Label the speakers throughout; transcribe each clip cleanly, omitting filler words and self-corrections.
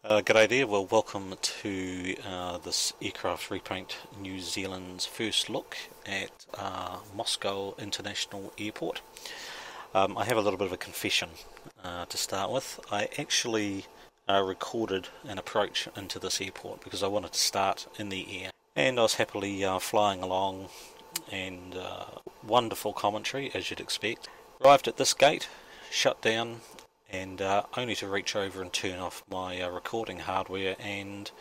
Speaker 1: G'day there, well welcome to this aircraft repaint New Zealand's first look at Moscow International Airport. I have a little bit of a confession to start with. I actually recorded an approach into this airport because I wanted to start in the air, and I was happily flying along, and wonderful commentary as you'd expect. Arrived at this gate, shut down, and only to reach over and turn off my recording hardware and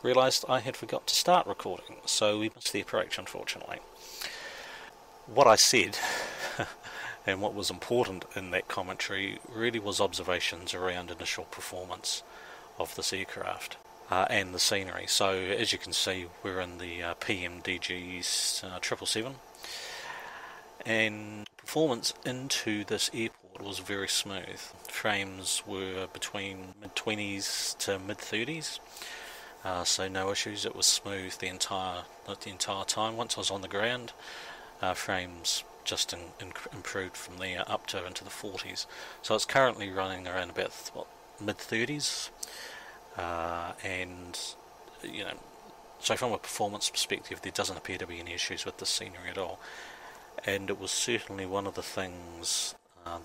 Speaker 1: realised I had forgot to start recording, so we missed the approach, unfortunately. What I said and what was important in that commentary really was observations around initial performance of this aircraft and the scenery. So as you can see, we're in the Pmdg 777, and performance into this airport was very smooth. Frames were between mid-20s to mid-30s, so no issues. It was smooth the entire time. Once I was on the ground, frames just improved from there up to into the 40s. So it's currently running around about mid-30s, and so from a performance perspective, there doesn't appear to be any issues with the scenery at all. And it was certainly one of the things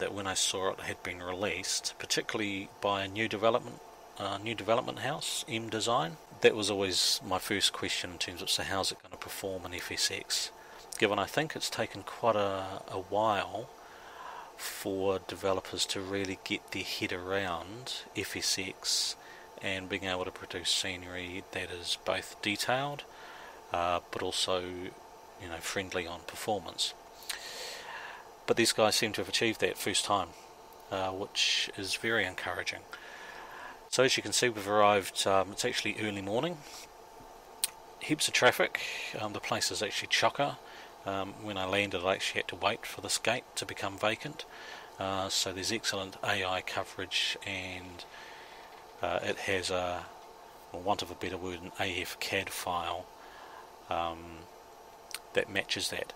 Speaker 1: that when I saw it had been released, particularly by a new development house, MDESIGN. That was always my first question in terms of, so how's it going to perform in FSX? Given I think it's taken quite a while for developers to really get their head around FSX and being able to produce scenery that is both detailed but also friendly on performance. But these guys seem to have achieved that first time, which is very encouraging. So as you can see, we've arrived, it's actually early morning, heaps of traffic, the place is actually chocker. When I landed, I actually had to wait for this gate to become vacant, so there's excellent AI coverage, and it has for want of a better word, an AF CAD file that matches that.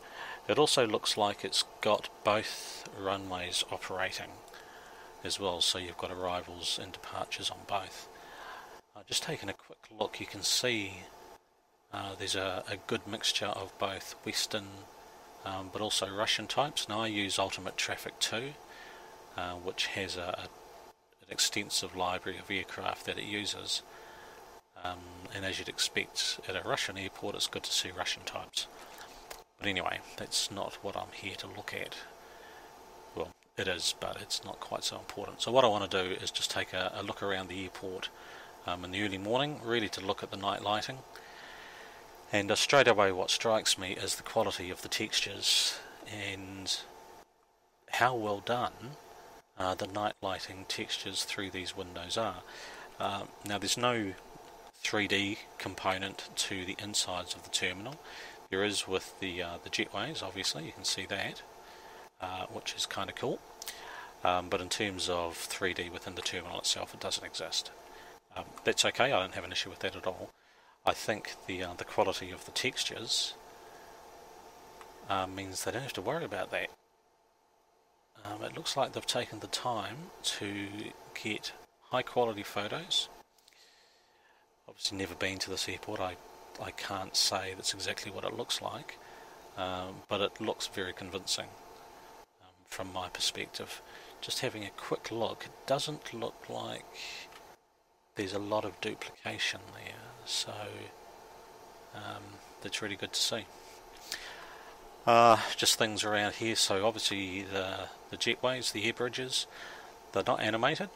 Speaker 1: It also looks like it's got both runways operating as well, so you've got arrivals and departures on both. Just taking a quick look, you can see there's a good mixture of both Western but also Russian types. Now I use Ultimate Traffic 2, which has an extensive library of aircraft that it uses, and as you'd expect at a Russian airport, it's good to see Russian types. But anyway, that's not what I'm here to look at. Well, it is, but it's not quite so important. So what I want to do is just take a look around the airport in the early morning, really to look at the night lighting. And straight away what strikes me is the quality of the textures and how well done the night lighting textures through these windows are. Now there's no 3D component to the insides of the terminal. There is with the jetways, obviously, you can see that, which is kind of cool. But in terms of 3D within the terminal itself, it doesn't exist. That's okay, I don't have an issue with that at all. I think the quality of the textures means they don't have to worry about that. It looks like they've taken the time to get high quality photos. Obviously never been to this airport, I can't say that's exactly what it looks like, but it looks very convincing from my perspective. Just having a quick look, it doesn't look like there's a lot of duplication there, so that's really good to see. Just things around here, so obviously the jetways, the air bridges, they're not animated.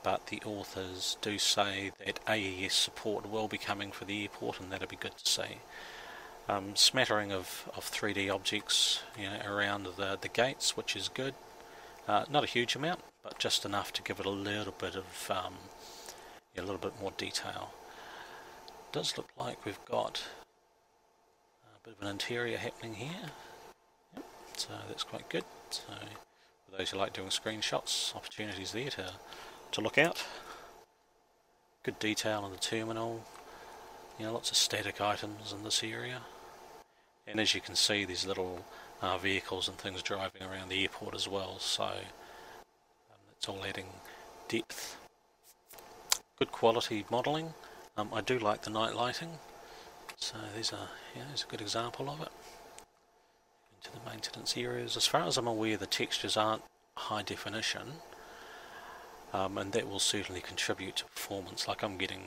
Speaker 1: But the authors do say that AES support will be coming for the airport, and that'll be good to see. Smattering of 3D objects around the gates, which is good. Not a huge amount, but just enough to give it a little bit of a little bit more detail. It does look like we've got a bit of an interior happening here. Yep, so that's quite good. So for those who like doing screenshots, opportunities there to look out. Good detail in the terminal, lots of static items in this area, and as you can see, there's little vehicles and things driving around the airport as well, so it's all adding depth. good quality modelling. I do like the night lighting, so there's a good example of it. Into the maintenance areas. As far as I'm aware, the textures aren't high definition, and that will certainly contribute to performance. Like I'm getting,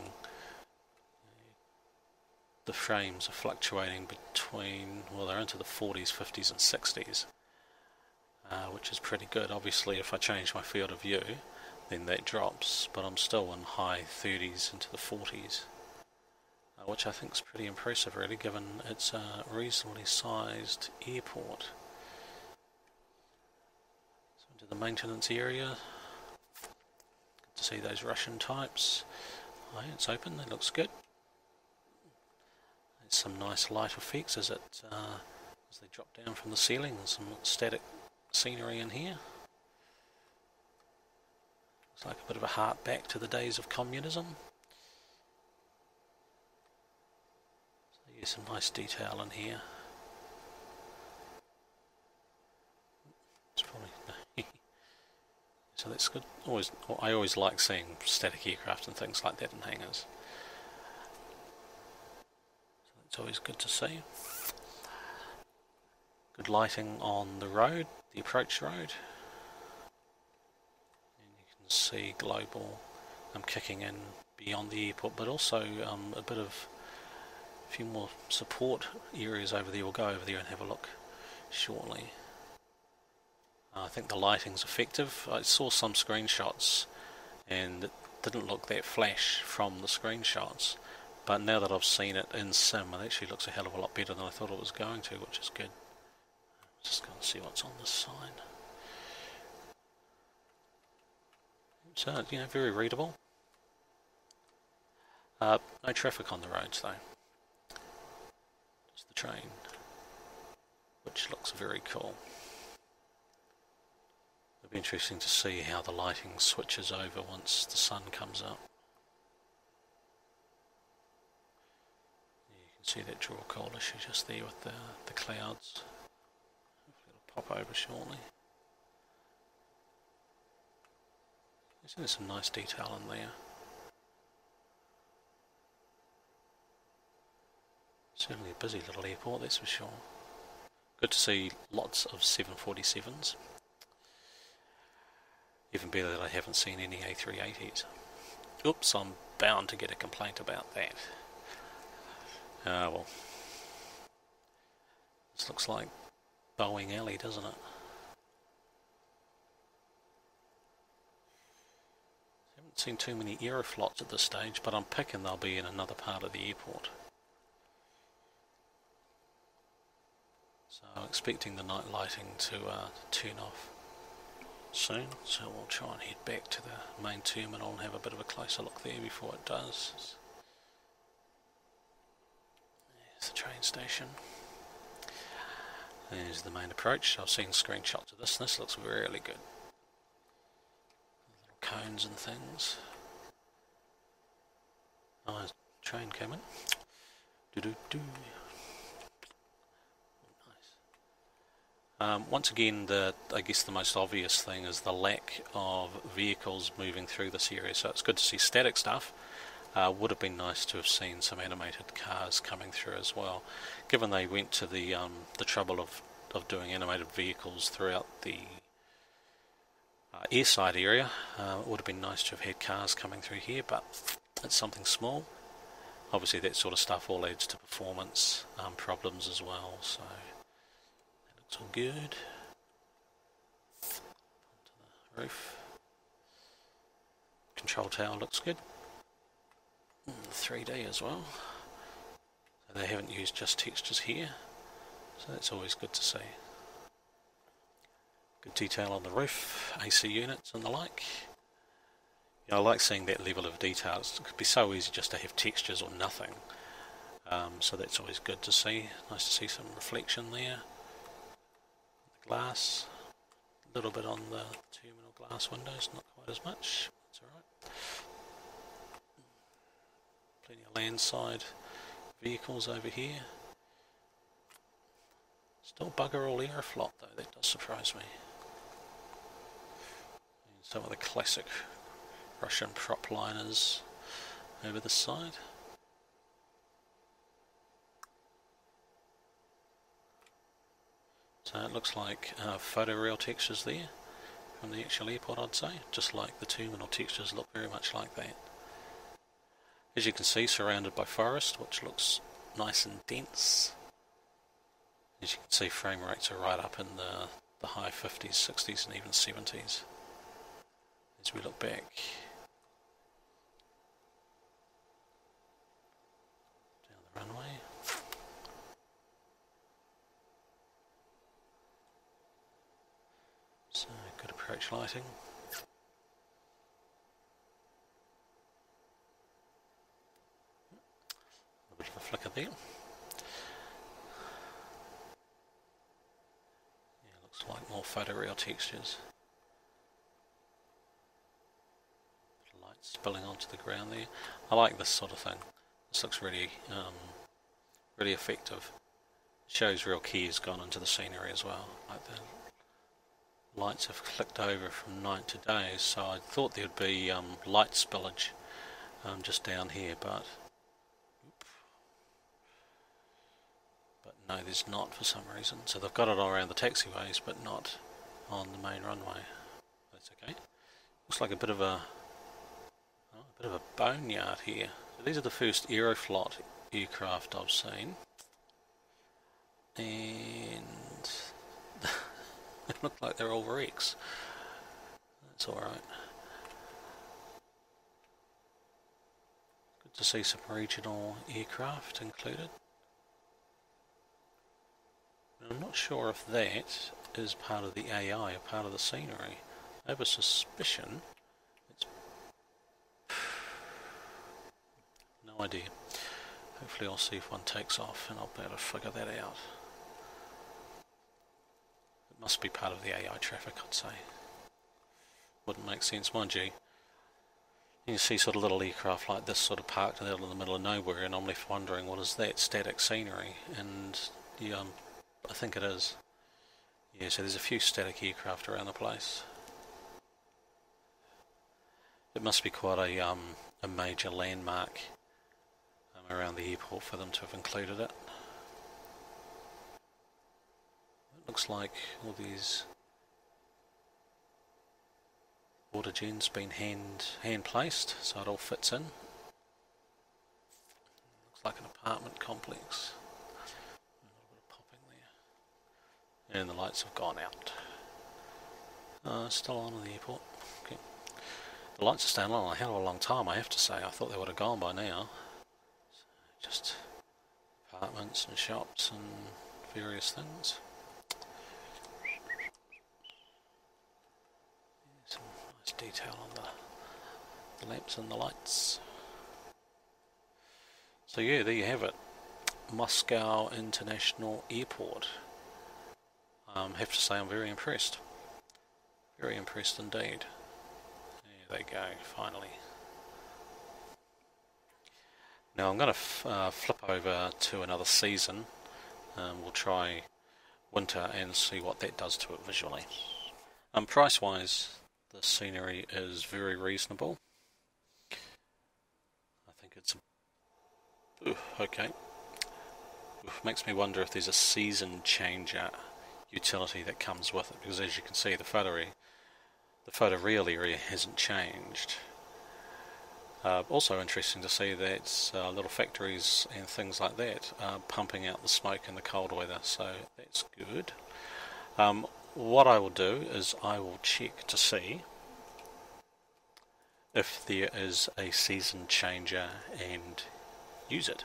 Speaker 1: the frames are fluctuating between, well, they're into the 40s, 50s and 60s, which is pretty good. Obviously if I change my field of view then that drops, but I'm still in high 30s into the 40s, which I think is pretty impressive really, given it's a reasonably sized airport. So into the maintenance area, good to see those Russian types. Oh, yeah, it's open, that looks good. There's some nice light effects as they drop down from the ceiling, and some static scenery in here. Looks like a bit of a hark back to the days of communism. So yeah, some nice detail in here. It's probably so that's good. I always like seeing static aircraft and things like that in hangars. So it's always good to see. Good lighting on the road, the approach road. See global kicking in beyond the airport, but also a few more support areas over there. We'll go over there and have a look shortly. I think the lighting's effective. I saw some screenshots and it didn't look that flash from the screenshots, but now that I've seen it in sim, it actually looks a hell of a lot better than I thought it was going to, which is good. Just go and see what's on this sign. So, very readable. No traffic on the roads though. Just the train, which looks very cool. It'll be interesting to see how the lighting switches over once the sun comes up. You can see that draw cold issue just there with the clouds. Hopefully it'll pop over shortly. There's some nice detail in there. Certainly a busy little airport, that's for sure. Good to see lots of 747s. Even better that I haven't seen any A380s. Oops, I'm bound to get a complaint about that. Well. This looks like Boeing Alley, doesn't it? Seen too many aeroflots at this stage, but I'm picking they'll be in another part of the airport. So I'm expecting the night lighting to turn off soon, so we'll try and head back to the main terminal and have a bit of a closer look there before it does. There's the train station. There's the main approach. I've seen screenshots of this, and this looks really good. Cones and things. Oh, train coming. Nice. Once again, I guess the most obvious thing is the lack of vehicles moving through this area. So it's good to see static stuff. Would have been nice to have seen some animated cars coming through as well. Given they went to the trouble of doing animated vehicles throughout the airside area, it would have been nice to have had cars coming through here, but it's something small. Obviously that sort of stuff all adds to performance problems as well, so that looks all good. Onto the roof. Control tower looks good. 3D as well. So they haven't used just textures here, so that's always good to see. Good detail on the roof, AC units and the like. I like seeing that level of detail. It could be so easy just to have textures or nothing. So that's always good to see. Nice to see some reflection there. The glass, a little bit on the terminal glass windows, not quite as much. That's alright. Plenty of landside vehicles over here. Still bugger all aeroflot though, that does surprise me. And some of the classic Russian prop liners. over this side. So it looks like photoreal textures there from the actual airport, I'd say, just like the terminal textures look very much like that. As you can see, surrounded by forest, which looks nice and dense. As you can see, frame rates are right up in the high 50s, 60s and even 70s. As we look back down the runway. So, good approach lighting. A bit of a flicker there. Yeah, looks like more photoreal textures. Light spilling onto the ground there. I like this sort of thing. This looks really, really effective. It shows real care's gone into the scenery as well. Like the lights have clicked over from night to day, so I thought there'd be light spillage just down here, but no, there's not for some reason. So they've got it all around the taxiways, but not on the main runway. That's okay. Looks like a bit of a boneyard here. So these are the first Aeroflot aircraft I've seen, and they look like they're all wrecks. That's alright. Good to see some regional aircraft included. I'm not sure if that is part of the AI or part of the scenery. I have a suspicion. It's no idea. Hopefully I'll see if one takes off and I'll be able to figure that out. It must be part of the AI traffic, I'd say. Wouldn't make sense, mind you. You can see sort of little aircraft like this sort of parked out in the middle of nowhere, and I'm left wondering, what is that? Static scenery? And yeah, I think it is. Yeah, so there's a few static aircraft around the place. It must be quite a major landmark around the airport for them to have included it. It looks like all these water gens been hand placed, so it all fits in. Looks like an apartment complex. And the lights have gone out. Still on in the airport. Okay. The lights are staying on a hell of a long time, I have to say. I thought they would have gone by now. So just apartments and shops and various things. Some nice detail on the lamps and the lights. So yeah, there you have it. Moscow International Airport. Have to say I'm very impressed. Very impressed indeed. There they go, finally. Now I'm going to flip over to another season. We'll try winter and see what that does to it visually. Price wise, the scenery is very reasonable. I think it's okay. Makes me wonder if there's a season changer utility that comes with it, because as you can see, the photoreal area hasn't changed. Also interesting to see that little factories and things like that are pumping out the smoke in the cold weather, so that's good. What I will do is I will check to see if there is a season changer and use it.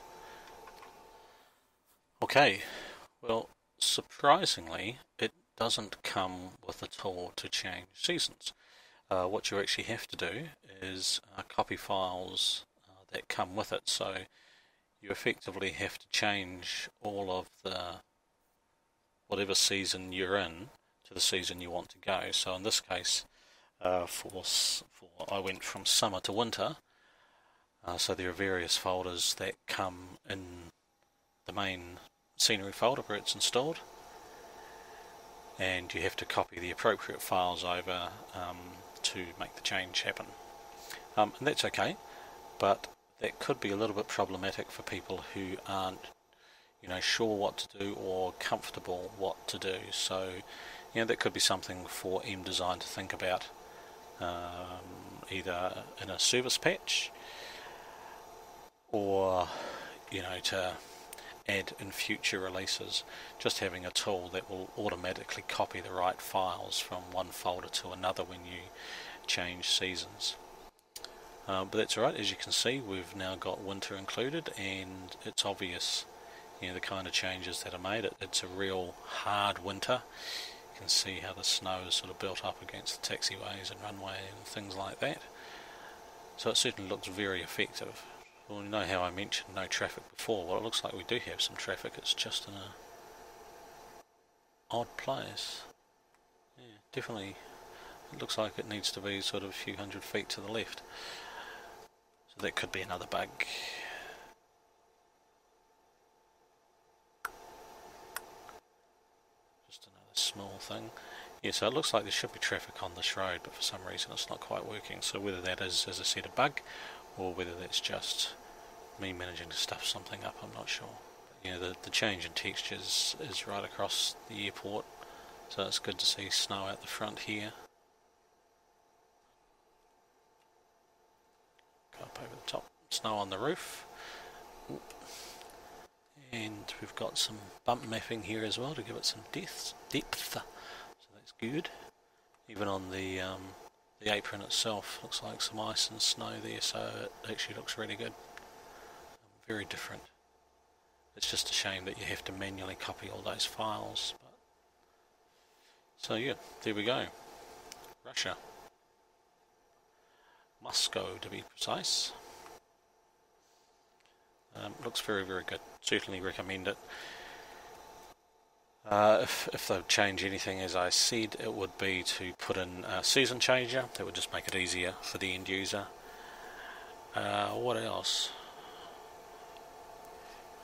Speaker 1: Okay, well, surprisingly, it doesn't come with a tool to change seasons. What you actually have to do is copy files that come with it, so you effectively have to change all of the whatever season you're in to the season you want to go. So in this case, I went from summer to winter, so there are various folders that come in the main scenery folder where it's installed, and you have to copy the appropriate files over to make the change happen. And that's okay, but that could be a little bit problematic for people who aren't, sure what to do or comfortable what to do. So, that could be something for MDESIGN to think about, either in a service patch or, to add in future releases. Just having a tool that will automatically copy the right files from one folder to another when you change seasons. But that's alright. As you can see, we've now got winter included, and it's obvious, the kind of changes that are made. It's a real hard winter. You can see how the snow is sort of built up against the taxiways and runway and things like that. So it certainly looks very effective. Well, you know how I mentioned no traffic before. Well, it looks like we do have some traffic. It's just in a odd place. Yeah, definitely. It looks like it needs to be sort of a few hundred feet to the left. So that could be another bug. Just another small thing. Yeah, so it looks like there should be traffic on this road, but for some reason it's not quite working. So whether that is, as I said, a bug, or whether that's just me managing to stuff something up, I'm not sure. But, the change in textures is right across the airport, so it's good to see snow out the front here. Go up over the top, snow on the roof. And we've got some bump mapping here as well to give it some depth. So that's good. Even on the apron itself, looks like some ice and snow there, so it actually looks really good. Very different. It's just a shame that you have to manually copy all those files. So yeah, there we go. Russia. Moscow, to be precise. Looks very, very good. Certainly recommend it. If they would change anything, as I said, it would be to put in a season changer. That would just make it easier for the end user. What else?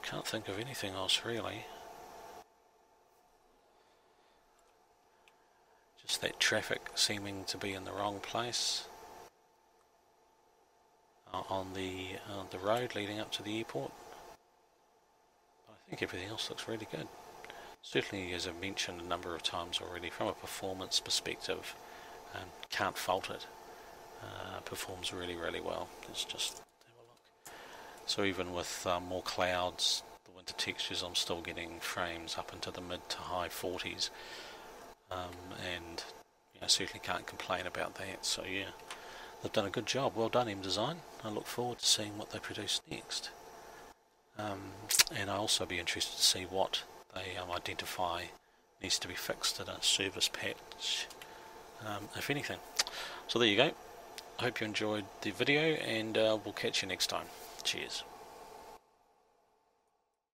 Speaker 1: Can't think of anything else really. Just that traffic seeming to be in the wrong place on the road leading up to the airport. But I think everything else looks really good. Certainly, as I've mentioned a number of times already, from a performance perspective, can't fault it. Performs really, really well. Let's just have a look. So even with more clouds, the winter textures, I'm still getting frames up into the mid to high 40s, and certainly can't complain about that. So yeah, they've done a good job. Well done, MDESIGN. I look forward to seeing what they produce next, and I'll also be interested to see what they identify needs to be fixed in a service patch, if anything. So there you go. I hope you enjoyed the video, and we'll catch you next time. Cheers.